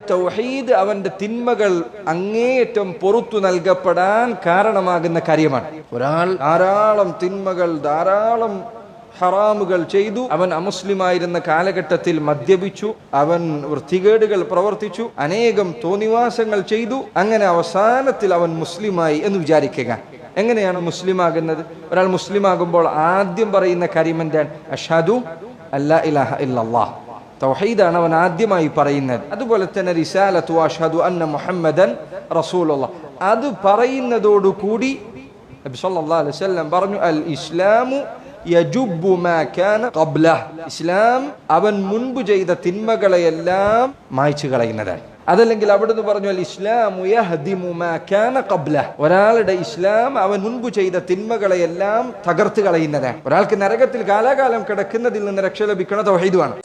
തൗഹീദ് അവന്റെ തിന്മകൾ അങ്ങേയറ്റം പുറത്തു നൽകപ്പെടാൻ കാരണമാകുന്ന കാര്യമാണ്. ഒരാൾ ധാരാളം തിന്മകൾ, ധാരാളം ഹറാമുകൾ ചെയ്തു, അവൻ അമുസ്ലിമായിരുന്ന കാലഘട്ടത്തിൽ മദ്യപിച്ചു, അവൻ വൃത്തികേടുകൾ പ്രവർത്തിച്ചു, അനേകം തോന്നിവാസങ്ങൾ ചെയ്തു, അങ്ങനെ അവസാനത്തിൽ അവൻ മുസ്ലിമായി എന്ന് വിചാരിക്കുക. എങ്ങനെയാണ് മുസ്ലിമാകുന്നത്? ഒരാൾ മുസ്ലിമാകുമ്പോൾ ആദ്യം പറയുന്ന കാര്യം എന്താണ്? അഷ്ഹദു അല്ലാ ഇലാഹ ഇല്ലല്ലാഹ്, തൗഹീദാണ് അവൻ ആദ്യമായി പറയുന്നത്. അതുപോലെ തന്നെ റിസാലത്തു അഷ്ഹദു അന്ന മുഹമ്മദൻ റസൂലുള്ളാഹ്, അത് പറയുന്നതോടുകൂടി നബി സല്ലല്ലാഹു അലൈഹി വസല്ലം പറഞ്ഞു, അൽ ഇസ്ലാമു യജുബ്ബു മാ കാന ഖബ്ലഹ്, ഇസ്ലാം അവൻ മുൻപ് ചെയ്ത തിന്മകളെയെല്ലാം മായ്ച്ചു കളയുന്നതാണ്. അതല്ലെങ്കിൽ അവിടുന്ന് പറഞ്ഞു, അൽ ഇസ്ലാമു യഹ്ദിമു മാ കാന ഖബ്ലഹ്, ഒരാളുടെ ഇസ്ലാം അവൻ മുൻപ് ചെയ്ത തിന്മകളെയെല്ലാം തകർത്ത് കളയുന്നതാണ്. ഒരാൾക്ക് നരകത്തിൽ കാലാകാലം കിടക്കുന്നതിൽ നിന്ന് രക്ഷ ലഭിക്കുന്ന തൗഹീദാണ്.